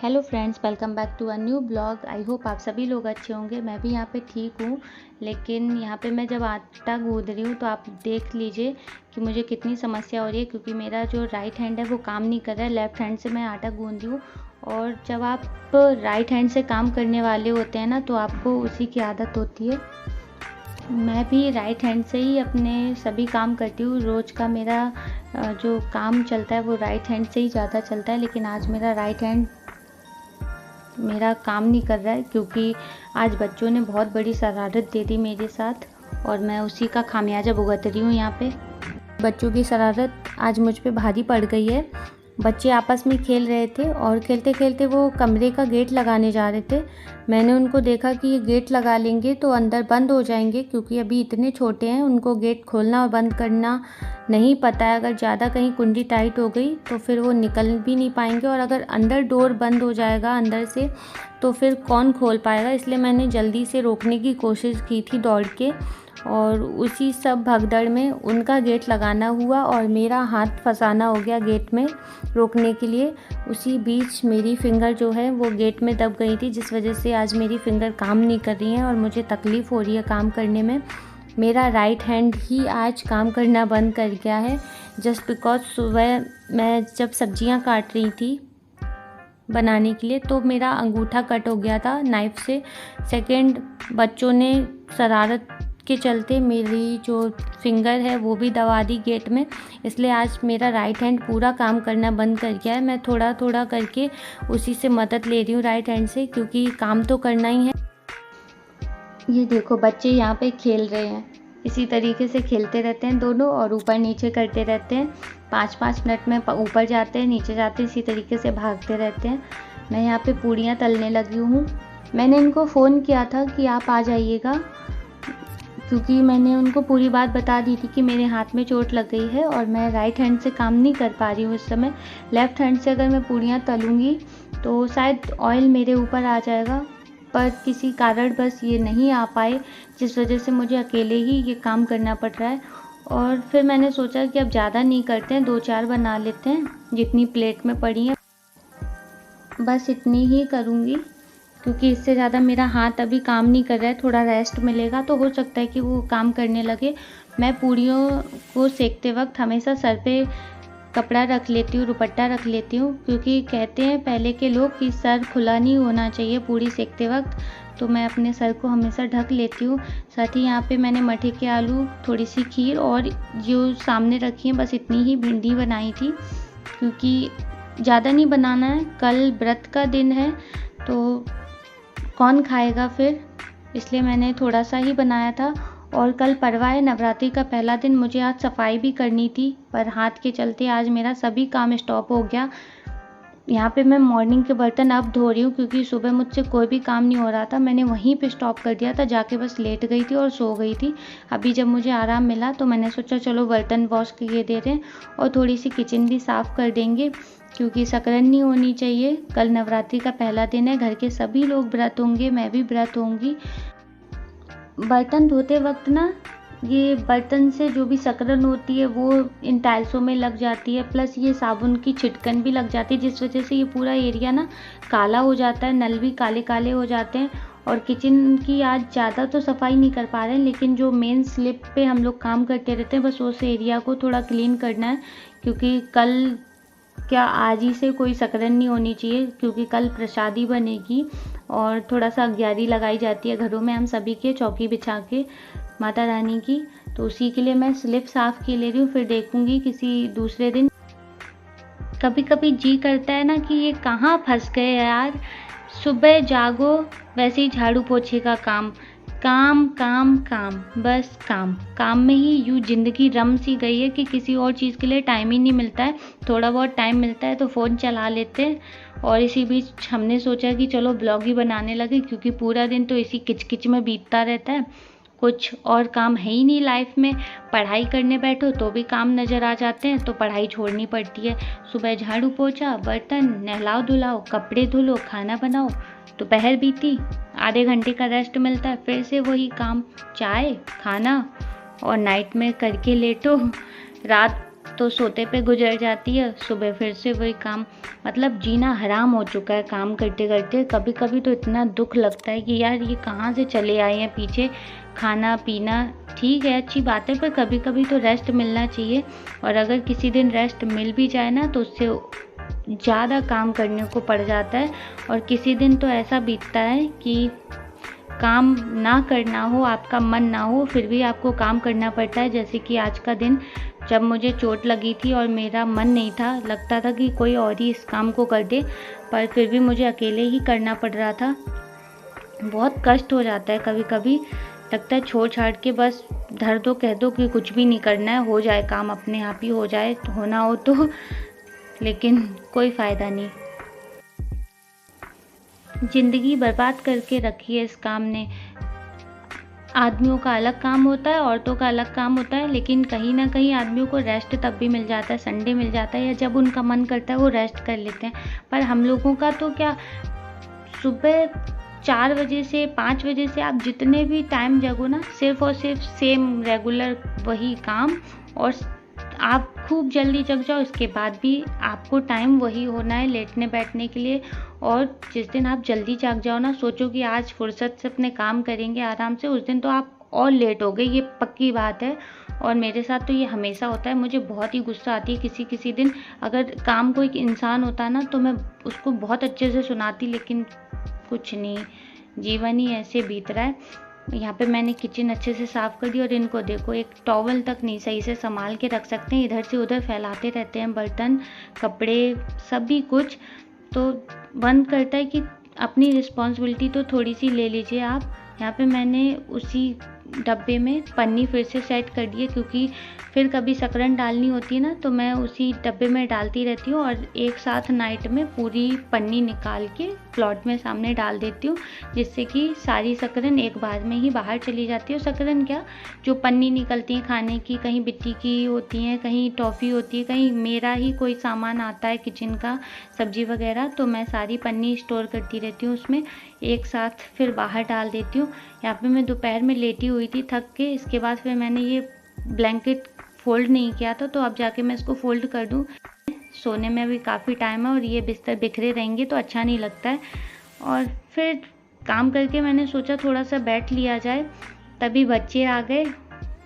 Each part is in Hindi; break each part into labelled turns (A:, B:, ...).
A: Hello friends, welcome back to a new blog. I hope आप सभी लोग अच्छे होंगे। मैं भी यहाँ पे ठीक हूँ, लेकिन यहाँ पे मैं जब आटा गूँथ रही हूँ तो आप देख लीजिए कि मुझे कितनी समस्या हो रही है, क्योंकि मेरा जो राइट हैंड है वो काम नहीं कर रहा है। लेफ़्ट हैंड से मैं आटा गूँथ रही हूँ, और जब आप राइट हैंड से काम करने वाले होते हैं ना, तो आपको उसी की आदत होती है। मैं भी राइट हैंड से ही अपने सभी काम करती हूँ। रोज़ का मेरा जो काम चलता है वो राइट हैंड से ही ज़्यादा चलता है, लेकिन आज मेरा राइट हैंड मेरा काम नहीं कर रहा है, क्योंकि आज बच्चों ने बहुत बड़ी शरारत दे दी मेरे साथ, और मैं उसी का खामियाजा भुगत रही हूँ यहाँ पे। बच्चों की शरारत आज मुझ पे भारी पड़ गई है। बच्चे आपस में खेल रहे थे और खेलते खेलते वो कमरे का गेट लगाने जा रहे थे। मैंने उनको देखा कि ये गेट लगा लेंगे तो अंदर बंद हो जाएंगे, क्योंकि अभी इतने छोटे हैं, उनको गेट खोलना और बंद करना नहीं पता है। अगर ज़्यादा कहीं कुंडी टाइट हो गई तो फिर वो निकल भी नहीं पाएंगे, और अगर अंदर डोर बंद हो जाएगा अंदर से तो फिर कौन खोल पाएगा। इसलिए मैंने जल्दी से रोकने की कोशिश की थी दौड़ के, और उसी सब भगदड़ में उनका गेट लगाना हुआ और मेरा हाथ फंसाना हो गया गेट में रोकने के लिए। उसी बीच मेरी फिंगर जो है वो गेट में दब गई थी, जिस वजह से आज मेरी फिंगर काम नहीं कर रही है और मुझे तकलीफ़ हो रही है काम करने में। मेरा राइट हैंड ही आज काम करना बंद कर गया है, जस्ट बिकॉज सुबह मैं जब सब्जियां काट रही थी बनाने के लिए तो मेरा अंगूठा कट हो गया था नाइफ़ से। सेकंड, बच्चों ने शरारत के चलते मेरी जो फिंगर है वो भी दबा दी गेट में, इसलिए आज मेरा राइट हैंड पूरा काम करना बंद कर गया है। मैं थोड़ा थोड़ा करके उसी से मदद ले रही हूँ राइट हैंड से, क्योंकि काम तो करना ही है। ये देखो, बच्चे यहाँ पे खेल रहे हैं, इसी तरीके से खेलते रहते हैं दोनों, और ऊपर नीचे करते रहते हैं। 5-5 मिनट में ऊपर जाते हैं, नीचे जाते हैं, इसी तरीके से भागते रहते हैं। मैं यहाँ पे पूड़ियाँ तलने लगी हूँ। मैंने इनको फ़ोन किया था कि आप आ जाइएगा, क्योंकि मैंने उनको पूरी बात बता दी थी कि मेरे हाथ में चोट लग गई है और मैं राइट हैंड से काम नहीं कर पा रही हूँ इस समय। लेफ़्ट हैंड से अगर मैं पूड़ियाँ तलूँगी तो शायद ऑयल मेरे ऊपर आ जाएगा, पर किसी कारण बस ये नहीं आ पाए, जिस वजह से मुझे अकेले ही ये काम करना पड़ रहा है। और फिर मैंने सोचा कि अब ज़्यादा नहीं करते हैं, 2-4 बना लेते हैं, जितनी प्लेट में पड़ी हैं बस इतनी ही करूँगी, क्योंकि इससे ज़्यादा मेरा हाथ अभी काम नहीं कर रहा है। थोड़ा रेस्ट मिलेगा तो हो सकता है कि वो काम करने लगे। मैं पूड़ियों को सेकते वक्त हमेशा सर पे कपड़ा रख लेती हूँ, दुपट्टा रख लेती हूँ, क्योंकि कहते हैं पहले के लोग कि सर खुला नहीं होना चाहिए पूड़ी सेकते वक्त, तो मैं अपने सर को हमेशा ढक लेती हूँ। साथ ही यहाँ पे मैंने मठे के आलू, थोड़ी सी खीर और जो सामने रखी है बस इतनी ही भिंडी बनाई थी, क्योंकि ज़्यादा नहीं बनाना है। कल व्रत का दिन है तो कौन खाएगा फिर, इसलिए मैंने थोड़ा सा ही बनाया था। और कल परवा है, नवरात्रि का पहला दिन, मुझे आज सफाई भी करनी थी, पर हाथ के चलते आज मेरा सभी काम स्टॉप हो गया। यहाँ पे मैं मॉर्निंग के बर्तन अब धो रही हूँ, क्योंकि सुबह मुझसे कोई भी काम नहीं हो रहा था। मैंने वहीं पे स्टॉप कर दिया था, जाके बस लेट गई थी और सो गई थी। अभी जब मुझे आराम मिला तो मैंने सोचा चलो बर्तन वॉश किए दे रहे हैं और थोड़ी सी किचन भी साफ़ कर देंगे, क्योंकि सकरन नहीं होनी चाहिए। कल नवरात्रि का पहला दिन है, घर के सभी लोग व्रत होंगे, मैं भी व्रत होंगी। बर्तन धोते वक्त ना ये बर्तन से जो भी सकरन होती है वो इन टाइल्सों में लग जाती है, प्लस ये साबुन की छिटकन भी लग जाती है, जिस वजह से ये पूरा एरिया ना काला हो जाता है, नल भी काले काले हो जाते हैं। और किचन की आज ज़्यादा तो सफाई नहीं कर पा रहे हैं, लेकिन जो मेन स्लिप पे हम लोग काम करते रहते हैं बस उस एरिया को थोड़ा क्लीन करना है, क्योंकि कल क्या आज ही से कोई सकरन नहीं होनी चाहिए, क्योंकि कल प्रसादी बनेगी और थोड़ा सा अग्यारी लगाई जाती है घरों में हम सभी के, चौकी बिछा के माता रानी की, तो उसी के लिए मैं स्लिप साफ़ की ले रही हूँ। फिर देखूँगी किसी दूसरे दिन। कभी कभी जी करता है ना कि ये कहाँ फंस गए यार, सुबह जागो वैसे ही झाड़ू पोछे का काम, काम काम काम, बस काम काम में ही यूँ ज़िंदगी रम सी गई है कि किसी और चीज़ के लिए टाइम ही नहीं मिलता है। थोड़ा बहुत टाइम मिलता है तो फ़ोन चला लेते हैं, और इसी बीच हमने सोचा कि चलो ब्लॉग ही बनाने लगे, क्योंकि पूरा दिन तो इसी किचकिच में बीतता रहता है, कुछ और काम है ही नहीं लाइफ में। पढ़ाई करने बैठो तो भी काम नज़र आ जाते हैं, तो पढ़ाई छोड़नी पड़ती है। सुबह झाड़ू पोछा, बर्तन, नहलाओ धुलाओ, कपड़े धुलो, खाना बनाओ, दोपहर बीती, आधे घंटे का रेस्ट मिलता है, फिर से वही काम, चाय खाना, और नाइट में करके लेटो। रात तो सोते पे गुजर जाती है, सुबह फिर से वही काम। मतलब जीना हराम हो चुका है काम करते करते। कभी कभी तो इतना दुख लगता है कि यार ये कहाँ से चले आए हैं पीछे। खाना पीना ठीक है, अच्छी बात है, पर कभी कभी तो रेस्ट मिलना चाहिए। और अगर किसी दिन रेस्ट मिल भी जाए ना तो उससे ज़्यादा काम करने को पड़ जाता है। और किसी दिन तो ऐसा बीतता है कि काम ना करना हो, आपका मन ना हो, फिर भी आपको काम करना पड़ता है। जैसे कि आज का दिन जब मुझे चोट लगी थी और मेरा मन नहीं था, लगता था कि कोई और ही इस काम को कर दे, पर फिर भी मुझे अकेले ही करना पड़ रहा था। बहुत कष्ट हो जाता है कभी कभी, लगता है छोड़ छाड़ के बस धर दो, कह दो कि कुछ भी नहीं करना है, हो जाए काम, अपने आप ही हो जाए, होना हो तो। लेकिन कोई फ़ायदा नहीं। ज़िंदगी बर्बाद करके रखी है इस काम ने। आदमियों का अलग काम होता है, औरतों का अलग काम होता है, लेकिन कहीं ना कहीं आदमियों को रेस्ट तब भी मिल जाता है, संडे मिल जाता है, या जब उनका मन करता है वो रेस्ट कर लेते हैं। पर हम लोगों का तो क्या, सुबह 4 बजे से 5 बजे से आप जितने भी टाइम जगो ना, सिर्फ और सिर्फ सेम रेगुलर वही काम, और आप खूब जल्दी जग जाओ, इसके बाद भी आपको टाइम वही होना है लेटने बैठने के लिए। और जिस दिन आप जल्दी जाग जाओ ना, सोचो कि आज फुर्सत से अपने काम करेंगे आराम से, उस दिन तो आप और लेट हो गए, ये पक्की बात है। और मेरे साथ तो ये हमेशा होता है। मुझे बहुत ही गुस्सा आती है किसी किसी दिन। अगर काम कोई इंसान होता ना तो मैं उसको बहुत अच्छे से सुनाती, लेकिन कुछ नहीं, जीवन ही ऐसे बीत रहा है। यहाँ पे मैंने किचन अच्छे से साफ़ कर दी, और इनको देखो, एक टॉवल तक नहीं सही से संभाल के रख सकते हैं, इधर से उधर फैलाते रहते हैं, बर्तन कपड़े सभी कुछ। तो मन करता है कि अपनी रिस्पॉन्सिबिलिटी तो थोड़ी सी ले लीजिए आप। यहाँ पे मैंने उसी डब्बे में पन्नी फिर से सेट कर दी है, क्योंकि फिर कभी शक्करन डालनी होती है ना तो मैं उसी डब्बे में डालती रहती हूँ, और एक साथ नाइट में पूरी पन्नी निकाल के प्लॉट में सामने डाल देती हूँ, जिससे कि सारी शक्करन एक बार में ही बाहर चली जाती है। और शक्करन क्या, जो पन्नी निकलती है खाने की, कहीं बिट्टी की होती हैं, कहीं टॉफ़ी होती है, कहीं मेरा ही कोई सामान आता है किचन का, सब्जी वगैरह, तो मैं सारी पन्नी स्टोर करती रहती हूँ उसमें, एक साथ फिर बाहर डाल देती हूँ। यहाँ पे मैं दोपहर में लेटी हुई थी थक के, इसके बाद फिर मैंने ये ब्लैंकेट फ़ोल्ड नहीं किया था, तो अब जाके मैं इसको फ़ोल्ड कर दूँ। सोने में अभी काफ़ी टाइम है और ये बिस्तर बिखरे रहेंगे तो अच्छा नहीं लगता है। और फिर काम करके मैंने सोचा थोड़ा सा बैठ लिया जाए, तभी बच्चे आ गए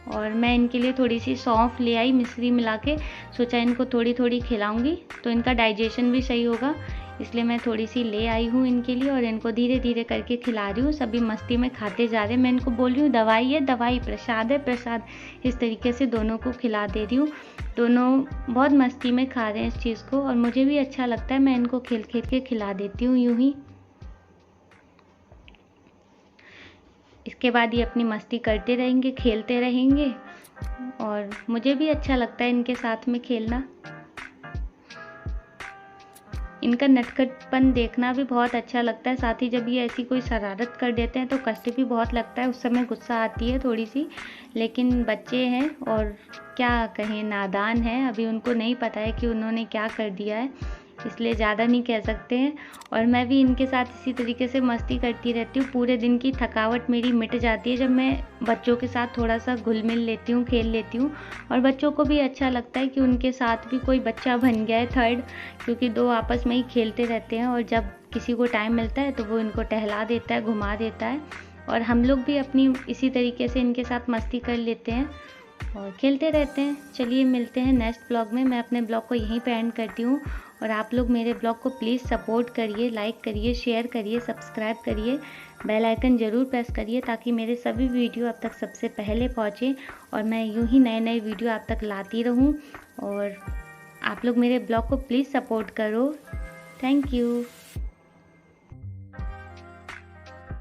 A: और मैं इनके लिए थोड़ी सी सौंफ ले आई मिश्री मिला के, सोचा इनको थोड़ी थोड़ी खिलाऊंगी तो इनका डाइजेशन भी सही होगा, इसलिए मैं थोड़ी सी ले आई हूँ इनके लिए और इनको धीरे धीरे करके खिला रही हूँ। सभी मस्ती में खाते जा रहे हैं। मैं इनको बोल रही हूँ दवाई है दवाई, प्रसाद है प्रसाद, इस तरीके से दोनों को खिला दे रही हूँ। दोनों बहुत मस्ती में खा रहे हैं इस चीज़ को और मुझे भी अच्छा लगता है, मैं इनको खेल खेल के खिला देती हूँ यूँ ही। इसके बाद ये अपनी मस्ती करते रहेंगे, खेलते रहेंगे और मुझे भी अच्छा लगता है इनके साथ में खेलना। इनका नटखटपन देखना भी बहुत अच्छा लगता है, साथ ही जब ये ऐसी कोई शरारत कर देते हैं तो कष्ट भी बहुत लगता है, उस समय गुस्सा आती है थोड़ी सी, लेकिन बच्चे हैं और क्या कहें, नादान है, अभी उनको नहीं पता है कि उन्होंने क्या कर दिया है, इसलिए ज़्यादा नहीं कह सकते हैं। और मैं भी इनके साथ इसी तरीके से मस्ती करती रहती हूँ। पूरे दिन की थकावट मेरी मिट जाती है जब मैं बच्चों के साथ थोड़ा सा घुल मिल लेती हूँ, खेल लेती हूँ। और बच्चों को भी अच्छा लगता है कि उनके साथ भी कोई बच्चा बन गया है थर्ड, क्योंकि दो आपस में ही खेलते रहते हैं और जब किसी को टाइम मिलता है तो वो इनको टहला देता है, घुमा देता है और हम लोग भी अपनी इसी तरीके से इनके साथ मस्ती कर लेते हैं और खेलते रहते हैं। चलिए मिलते हैं नेक्स्ट ब्लॉग में। मैं अपने ब्लॉग को यहीं पे एंड करती हूँ और आप लोग मेरे ब्लॉग को प्लीज़ सपोर्ट करिए, लाइक करिए, शेयर करिए, सब्सक्राइब करिए, बेल आइकन ज़रूर प्रेस करिए ताकि मेरे सभी वीडियो आप तक सबसे पहले पहुँचे और मैं यूँ ही नए नए वीडियो आप तक लाती रहूँ। और आप लोग मेरे ब्लॉग को प्लीज़ सपोर्ट करो। Thank you.